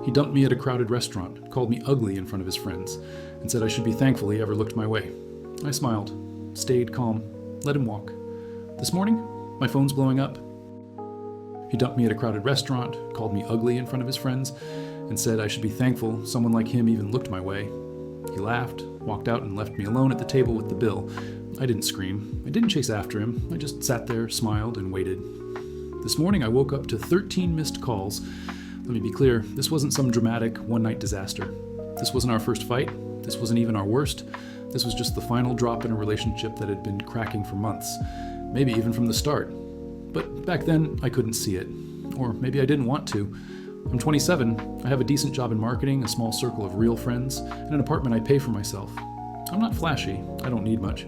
He dumped me at a crowded restaurant, called me ugly in front of his friends, and said I should be thankful he ever looked my way. I smiled, stayed calm, let him walk. This morning, my phone's blowing up. He dumped me at a crowded restaurant, called me ugly in front of his friends, and said I should be thankful someone like him even looked my way. He laughed, walked out, and left me alone at the table with the bill. I didn't scream. I didn't chase after him. I just sat there, smiled, and waited. This morning, I woke up to 13 missed calls. Let me be clear, this wasn't some dramatic one-night disaster. This wasn't our first fight. This wasn't even our worst. This was just the final drop in a relationship that had been cracking for months, maybe even from the start. But back then, I couldn't see it. Or maybe I didn't want to. I'm 27, I have a decent job in marketing, a small circle of real friends, and an apartment I pay for myself. I'm not flashy, I don't need much.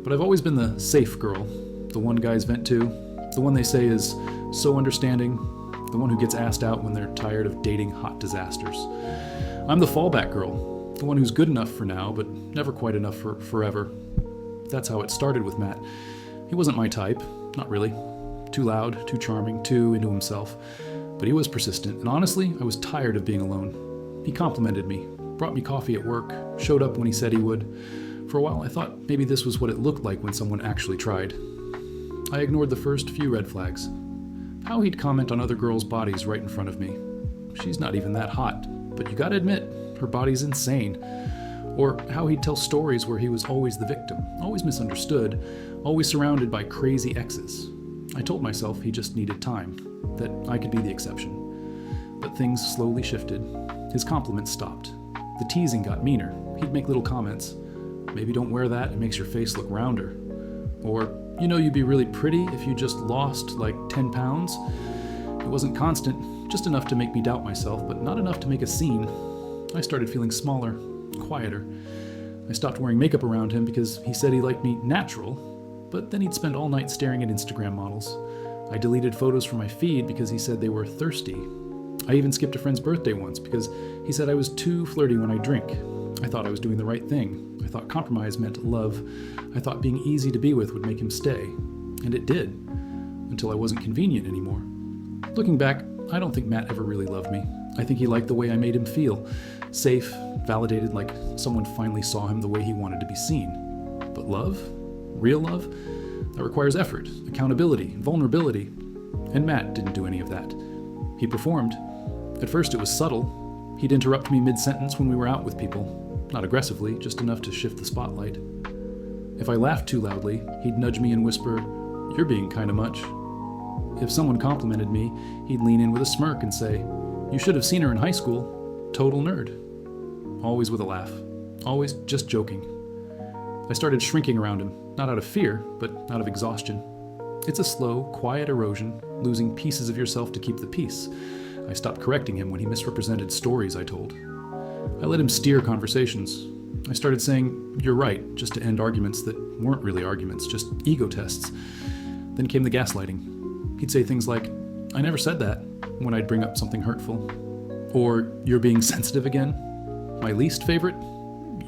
But I've always been the safe girl, the one guys vent to, the one they say is so understanding, the one who gets asked out when they're tired of dating hot disasters. I'm the fallback girl, the one who's good enough for now, but never quite enough for forever. That's how it started with Matt. He wasn't my type, not really. Too loud, too charming, too into himself. But he was persistent, and honestly, I was tired of being alone. He complimented me, brought me coffee at work, showed up when he said he would. For a while, I thought maybe this was what it looked like when someone actually tried. I ignored the first few red flags. How he'd comment on other girls' bodies right in front of me. She's not even that hot, but you gotta admit, her body's insane. Or how he'd tell stories where he was always the victim, always misunderstood, always surrounded by crazy exes. I told myself he just needed time, that I could be the exception. But things slowly shifted. His compliments stopped. The teasing got meaner. He'd make little comments. Maybe don't wear that, it makes your face look rounder. Or, you know you'd be really pretty if you just lost like 10 pounds. It wasn't constant, just enough to make me doubt myself, but not enough to make a scene. I started feeling smaller, quieter. I stopped wearing makeup around him because he said he liked me natural, but then he'd spend all night staring at Instagram models. I deleted photos from my feed because he said they were thirsty. I even skipped a friend's birthday once because he said I was too flirty when I drink. I thought I was doing the right thing. I thought compromise meant love. I thought being easy to be with would make him stay. And it did, until I wasn't convenient anymore. Looking back, I don't think Matt ever really loved me. I think he liked the way I made him feel. Safe, validated, like someone finally saw him the way he wanted to be seen. But love? Real love? That requires effort, accountability, vulnerability. And Matt didn't do any of that. He performed. At first it was subtle. He'd interrupt me mid-sentence when we were out with people. Not aggressively, just enough to shift the spotlight. If I laughed too loudly, he'd nudge me and whisper, "You're being kinda much." If someone complimented me, he'd lean in with a smirk and say, "You should have seen her in high school. Total nerd." Always with a laugh. Always just joking. I started shrinking around him, not out of fear, but out of exhaustion. It's a slow, quiet erosion, losing pieces of yourself to keep the peace. I stopped correcting him when he misrepresented stories I told. I let him steer conversations. I started saying, "You're right," just to end arguments that weren't really arguments, just ego tests. Then came the gaslighting. He'd say things like, "I never said that," when I'd bring up something hurtful. Or, "You're being sensitive again." My least favorite,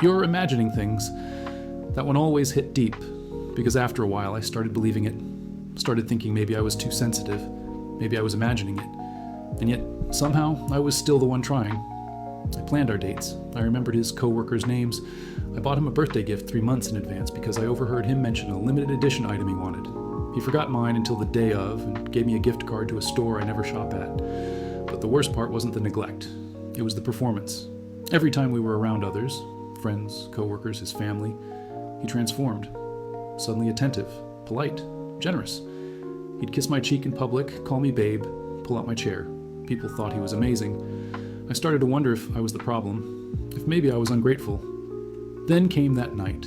"You're imagining things." That one always hit deep, because after a while I started believing it. Started thinking maybe I was too sensitive, maybe I was imagining it. And yet, somehow, I was still the one trying. I planned our dates. I remembered his co-workers' names. I bought him a birthday gift 3 months in advance because I overheard him mention a limited edition item he wanted. He forgot mine until the day of and gave me a gift card to a store I never shop at. But the worst part wasn't the neglect. It was the performance. Every time we were around others, friends, co-workers, his family, he transformed. Suddenly attentive, polite, generous. He'd kiss my cheek in public, call me babe, pull out my chair. People thought he was amazing. I started to wonder if I was the problem, if maybe I was ungrateful. Then came that night.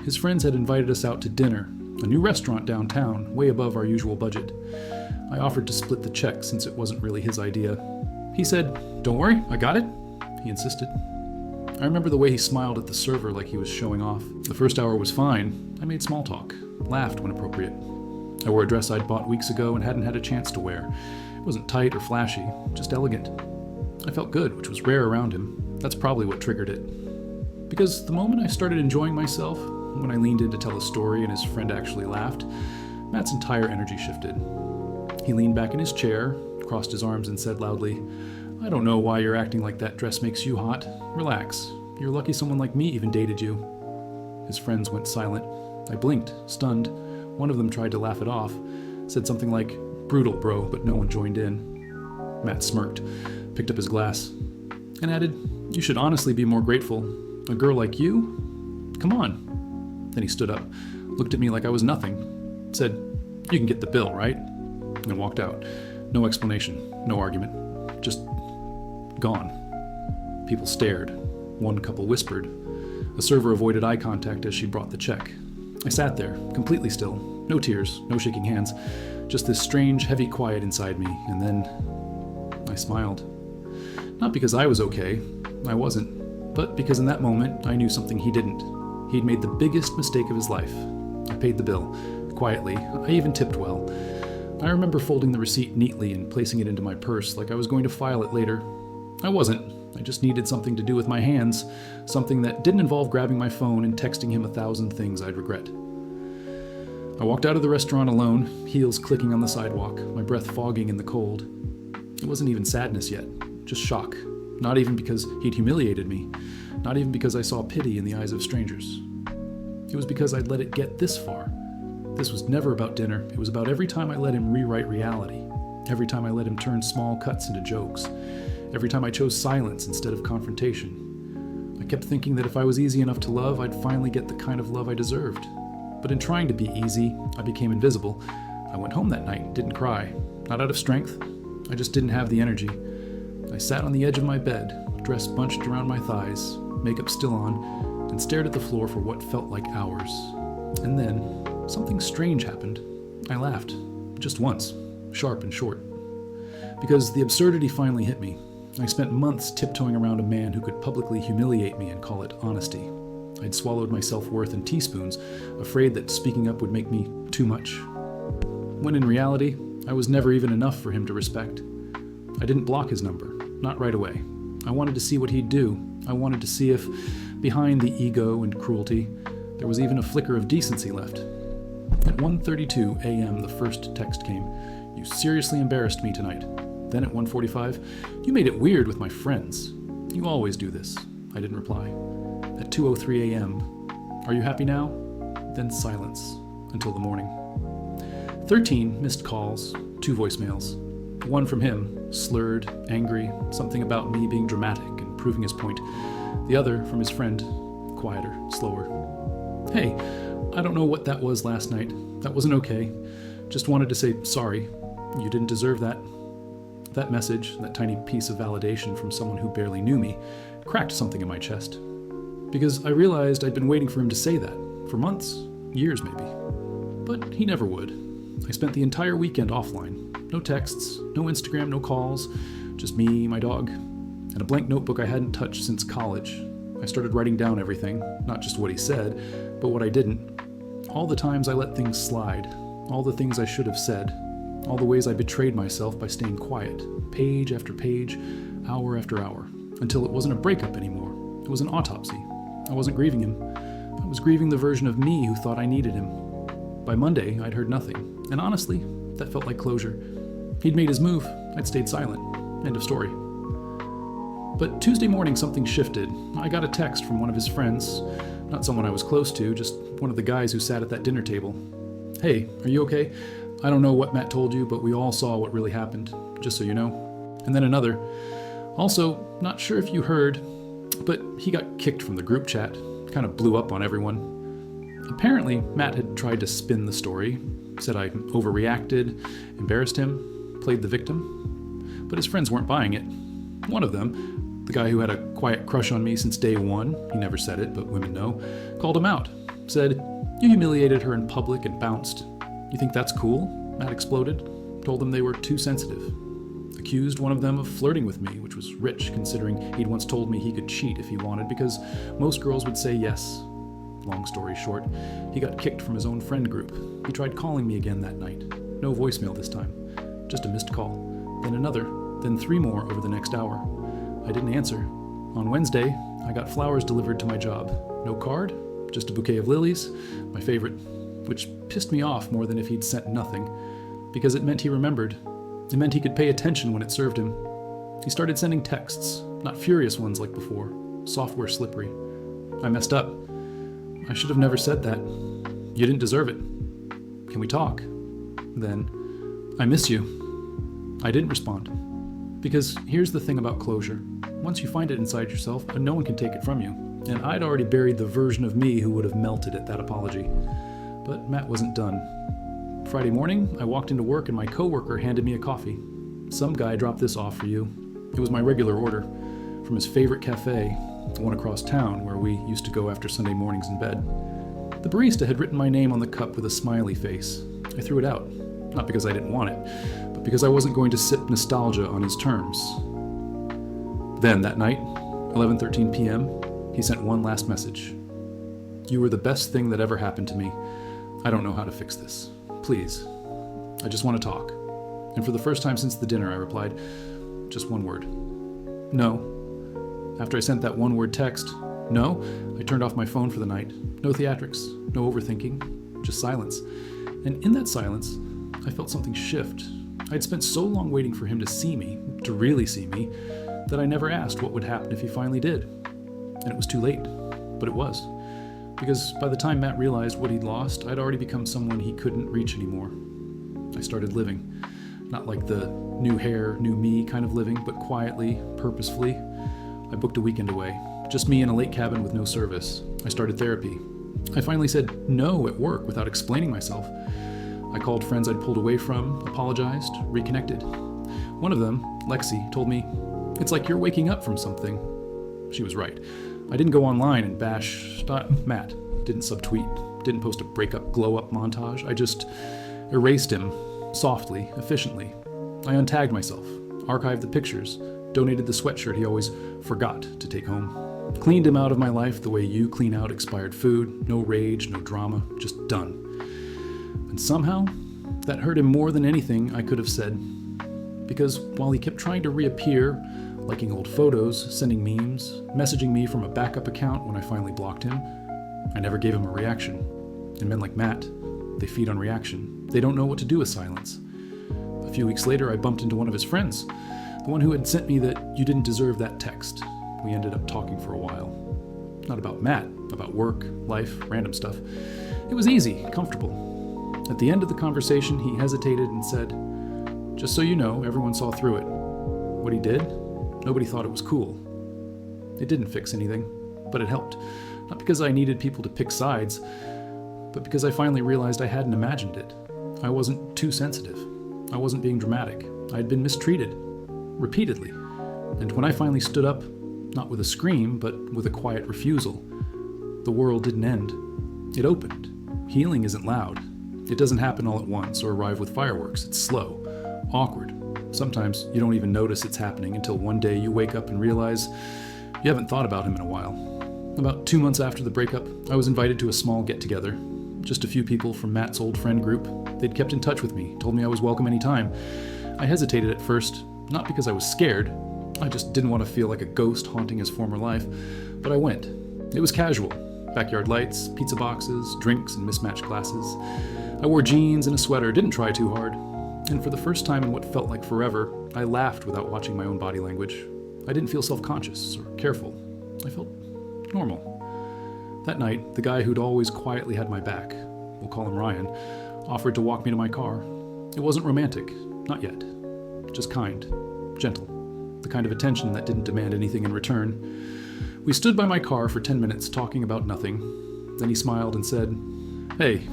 His friends had invited us out to dinner, a new restaurant downtown, way above our usual budget. I offered to split the check since it wasn't really his idea. He said, "Don't worry, I got it," he insisted. I remember the way he smiled at the server like he was showing off. The first hour was fine. I made small talk, laughed when appropriate. I wore a dress I'd bought weeks ago and hadn't had a chance to wear. It wasn't tight or flashy, just elegant. I felt good, which was rare around him. That's probably what triggered it. Because the moment I started enjoying myself, when I leaned in to tell a story and his friend actually laughed, Matt's entire energy shifted. He leaned back in his chair, crossed his arms and said loudly, I don't know why you're acting like that dress makes you hot. Relax. You're lucky someone like me even dated you. His friends went silent. I blinked, stunned. One of them tried to laugh it off, said something like, "Brutal, bro," but no one joined in. Matt smirked, picked up his glass, and added, "You should honestly be more grateful. A girl like you? Come on." Then he stood up, looked at me like I was nothing, said, "You can get the bill, right?" and walked out. No explanation, no argument, just gone. People stared. One couple whispered. A server avoided eye contact as she brought the check. I sat there, completely still, no tears, no shaking hands, just this strange, heavy quiet inside me, and then I smiled. Not because I was okay, I wasn't, but because in that moment I knew something he didn't. He'd made the biggest mistake of his life. I paid the bill, quietly. I even tipped well. I remember folding the receipt neatly and placing it into my purse like I was going to file it later. I wasn't. I just needed something to do with my hands, something that didn't involve grabbing my phone and texting him 1,000 things I'd regret. I walked out of the restaurant alone, heels clicking on the sidewalk, my breath fogging in the cold. It wasn't even sadness yet, just shock. Not even because he'd humiliated me, not even because I saw pity in the eyes of strangers. It was because I'd let it get this far. This was never about dinner. It was about every time I let him rewrite reality, every time I let him turn small cuts into jokes, every time I chose silence instead of confrontation. I kept thinking that if I was easy enough to love, I'd finally get the kind of love I deserved. But in trying to be easy, I became invisible. I went home that night, didn't cry. Not out of strength. I just didn't have the energy. I sat on the edge of my bed, dress bunched around my thighs, makeup still on, and stared at the floor for what felt like hours. And then, something strange happened. I laughed. Just once. Sharp and short. Because the absurdity finally hit me. I spent months tiptoeing around a man who could publicly humiliate me and call it honesty. I'd swallowed my self-worth in teaspoons, afraid that speaking up would make me too much. When in reality, I was never even enough for him to respect. I didn't block his number, not right away. I wanted to see what he'd do. I wanted to see if, behind the ego and cruelty, there was even a flicker of decency left. At 1:32 a.m. the first text came. "You seriously embarrassed me tonight." Then at 1:45, "You made it weird with my friends. You always do this." I didn't reply. At 2:03 a.m., "Are you happy now?" Then silence until the morning. 13 missed calls, 2 voicemails. One from him, slurred, angry, something about me being dramatic and proving his point. The other from his friend, quieter, slower. "Hey, I don't know what that was last night. That wasn't okay. Just wanted to say sorry. You didn't deserve that." That message, that tiny piece of validation from someone who barely knew me, cracked something in my chest. Because I realized I'd been waiting for him to say that, for months, years maybe. But he never would. I spent the entire weekend offline. No texts, no Instagram, no calls, just me, my dog, and a blank notebook I hadn't touched since college. I started writing down everything, not just what he said, but what I didn't. All the times I let things slide, all the things I should have said, all the ways I betrayed myself by staying quiet, page after page, hour after hour, until it wasn't a breakup anymore. It was an autopsy. I wasn't grieving him. I was grieving the version of me who thought I needed him. By Monday, I'd heard nothing, and honestly, that felt like closure. He'd made his move. I'd stayed silent. End of story. But Tuesday morning, something shifted. I got a text from one of his friends, not someone I was close to, just one of the guys who sat at that dinner table. "Hey, are you okay? I don't know what Matt told you, but we all saw what really happened, just so you know." And then another. "Also, not sure if you heard, but he got kicked from the group chat. Kind of blew up on everyone." Apparently, Matt had tried to spin the story, said I overreacted, embarrassed him, played the victim. But his friends weren't buying it. One of them, the guy who had a quiet crush on me since day one, he never said it, but women know, called him out. Said, "You humiliated her in public and bounced. You think that's cool?" Matt exploded. Told them they were too sensitive. Accused one of them of flirting with me, which was rich considering he'd once told me he could cheat if he wanted because most girls would say yes. Long story short, he got kicked from his own friend group. He tried calling me again that night. No voicemail this time. Just a missed call. Then another. Then 3 more over the next hour. I didn't answer. On Wednesday, I got flowers delivered to my job. No card, just a bouquet of lilies, my favorite, which pissed me off more than if he'd sent nothing, because it meant he remembered. It meant he could pay attention when it served him. He started sending texts, not furious ones like before, software slippery. I messed up. I should have never said that. You didn't deserve it. Can we talk? Then, I miss you. I didn't respond. Because here's the thing about closure. Once you find it inside yourself, no one can take it from you. And I'd already buried the version of me who would have melted at that apology. But Matt wasn't done. Friday morning, I walked into work and my coworker handed me a coffee. Some guy dropped this off for you. It was my regular order, from his favorite cafe, the one across town where we used to go after Sunday mornings in bed. The barista had written my name on the cup with a smiley face. I threw it out, not because I didn't want it, but because I wasn't going to sip nostalgia on his terms. Then that night, 11:13 p.m., he sent one last message. You were the best thing that ever happened to me. I don't know how to fix this. Please. I just want to talk. And for the first time since the dinner, I replied, just one word. No. After I sent that one-word text, no, I turned off my phone for the night. No theatrics, no overthinking, just silence. And in that silence, I felt something shift. I'd spent so long waiting for him to see me, to really see me, that I never asked what would happen if he finally did. And it was too late, but it was. Because by the time Matt realized what he'd lost, I'd already become someone he couldn't reach anymore. I started living. Not like the new hair, new me kind of living, but quietly, purposefully. I booked a weekend away. Just me in a lake cabin with no service. I started therapy. I finally said no at work without explaining myself. I called friends I'd pulled away from, apologized, reconnected. One of them, Lexi, told me, it's like you're waking up from something. She was right. I didn't go online and bash Matt, didn't subtweet, didn't post a breakup glow-up montage. I just erased him, softly, efficiently. I untagged myself, archived the pictures, donated the sweatshirt he always forgot to take home. Cleaned him out of my life the way you clean out expired food, no rage, no drama, just done. And somehow, that hurt him more than anything I could have said. Because while he kept trying to reappear, liking old photos, sending memes, messaging me from a backup account when I finally blocked him, I never gave him a reaction. And men like Matt, they feed on reaction. They don't know what to do with silence. A few weeks later, I bumped into one of his friends, the one who had sent me that you didn't deserve that text. We ended up talking for a while. Not about Matt, about work, life, random stuff. It was easy, comfortable. At the end of the conversation, he hesitated and said, just so you know, everyone saw through it. What he did, nobody thought it was cool. It didn't fix anything, but it helped. Not because I needed people to pick sides, but because I finally realized I hadn't imagined it. I wasn't too sensitive. I wasn't being dramatic. I had been mistreated, repeatedly. And when I finally stood up, not with a scream, but with a quiet refusal, the world didn't end. It opened. Healing isn't loud. It doesn't happen all at once or arrive with fireworks. It's slow, awkward. Sometimes you don't even notice it's happening until one day you wake up and realize you haven't thought about him in a while. About 2 months after the breakup, I was invited to a small get-together. Just a few people from Matt's old friend group. They'd kept in touch with me, told me I was welcome anytime. I hesitated at first, not because I was scared. I just didn't want to feel like a ghost haunting his former life. But I went. It was casual. Backyard lights, pizza boxes, drinks, and mismatched glasses. I wore jeans and a sweater, didn't try too hard. And for the first time in what felt like forever, I laughed without watching my own body language. I didn't feel self-conscious or careful. I felt normal. That night, the guy who'd always quietly had my back, we'll call him Ryan, offered to walk me to my car. It wasn't romantic, not yet. Just kind, gentle, the kind of attention that didn't demand anything in return. We stood by my car for 10 minutes talking about nothing. Then he smiled and said, "Hey,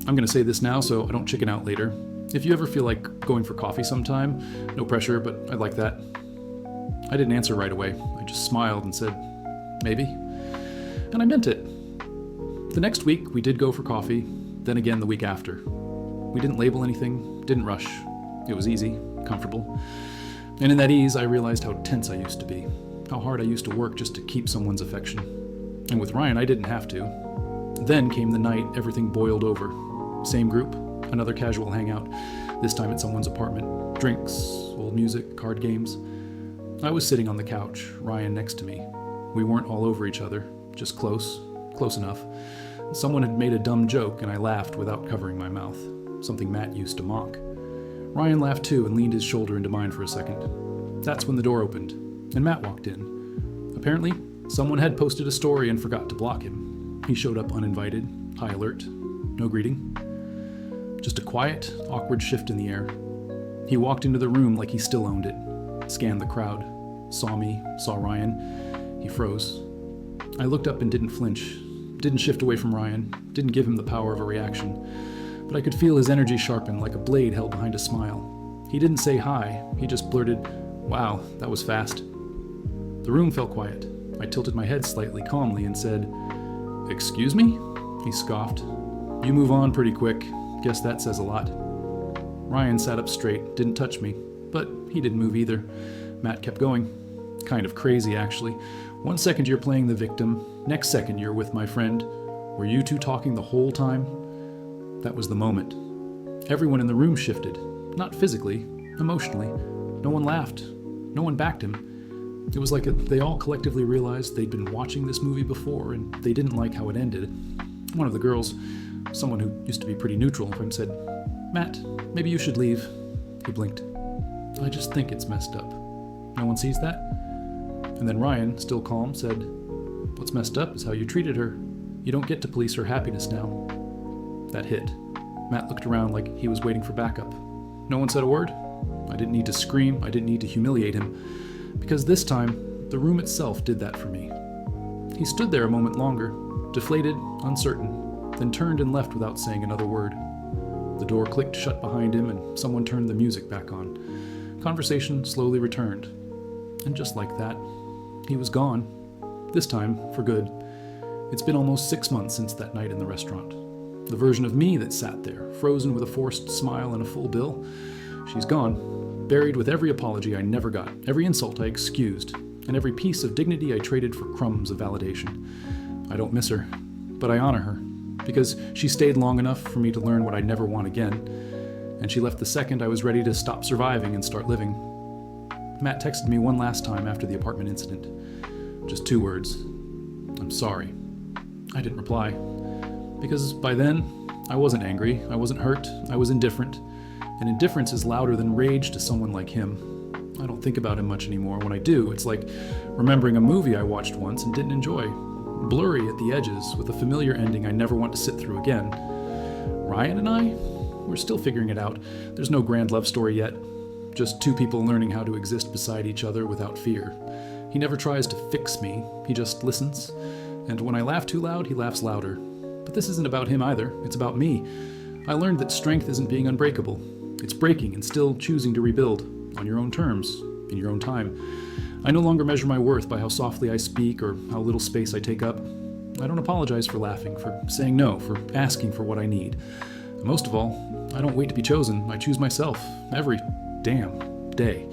I'm going to say this now so I don't chicken out later. If you ever feel like going for coffee sometime, no pressure, but I'd like that." I didn't answer right away. I just smiled and said, "Maybe." And I meant it. The next week, we did go for coffee, then again the week after. We didn't label anything, didn't rush. It was easy, comfortable. And in that ease, I realized how tense I used to be, how hard I used to work just to keep someone's affection. And with Ryan, I didn't have to. Then came the night everything boiled over. Same group, another casual hangout, this time at someone's apartment. Drinks, old music, card games. I was sitting on the couch, Ryan next to me. We weren't all over each other, just close enough. Someone had made a dumb joke and I laughed without covering my mouth, something Matt used to mock. Ryan laughed too and leaned his shoulder into mine for a second. That's when the door opened, and Matt walked in. Apparently, someone had posted a story and forgot to block him. He showed up uninvited, high alert, no greeting. Just a quiet, awkward shift in the air. He walked into the room like he still owned it, scanned the crowd, saw me, saw Ryan. He froze. I looked up and didn't flinch, didn't shift away from Ryan, didn't give him the power of a reaction, but I could feel his energy sharpen like a blade held behind a smile. He didn't say hi, he just blurted, "Wow, that was fast." The room fell quiet. I tilted my head slightly calmly and said, "Excuse me?" He scoffed. "You move on pretty quick. Guess that says a lot." Ryan sat up straight, didn't touch me, but he didn't move either. Matt kept going. Kind of crazy, actually. 1 second you're playing the victim, next second you're with my friend. Were you two talking the whole time? That was the moment. Everyone in the room shifted. Not physically, emotionally. No one laughed. No one backed him. It was like they all collectively realized they'd been watching this movie before and they didn't like how it ended. One of the girls, someone who used to be pretty neutral, said, "Matt, maybe you should leave." He blinked. "I just think it's messed up. No one sees that?" And then Ryan, still calm, said, "What's messed up is how you treated her. You don't get to police her happiness now." That hit. Matt looked around like he was waiting for backup. No one said a word. I didn't need to scream. I didn't need to humiliate him. Because this time, the room itself did that for me. He stood there a moment longer, deflated, uncertain, then turned and left without saying another word. The door clicked shut behind him and someone turned the music back on. Conversation slowly returned. And just like that, he was gone. This time, for good. It's been almost 6 months since that night in the restaurant. The version of me that sat there, frozen with a forced smile and a full bill, she's gone. Buried with every apology I never got, every insult I excused, and every piece of dignity I traded for crumbs of validation. I don't miss her, but I honor her, because she stayed long enough for me to learn what I'd never want again, and she left the second I was ready to stop surviving and start living. Matt texted me one last time after the apartment incident. Just 2 words. "I'm sorry." I didn't reply, because by then, I wasn't angry, I wasn't hurt, I was indifferent. And indifference is louder than rage to someone like him. I don't think about him much anymore. When I do, it's like remembering a movie I watched once and didn't enjoy. Blurry at the edges, with a familiar ending I never want to sit through again. Ryan and I? We're still figuring it out. There's no grand love story yet. Just 2 people learning how to exist beside each other without fear. He never tries to fix me, he just listens. And when I laugh too loud, he laughs louder. But this isn't about him either, it's about me. I learned that strength isn't being unbreakable. It's breaking and still choosing to rebuild, on your own terms, in your own time. I no longer measure my worth by how softly I speak or how little space I take up. I don't apologize for laughing, for saying no, for asking for what I need. And most of all, I don't wait to be chosen. I choose myself, every damn day.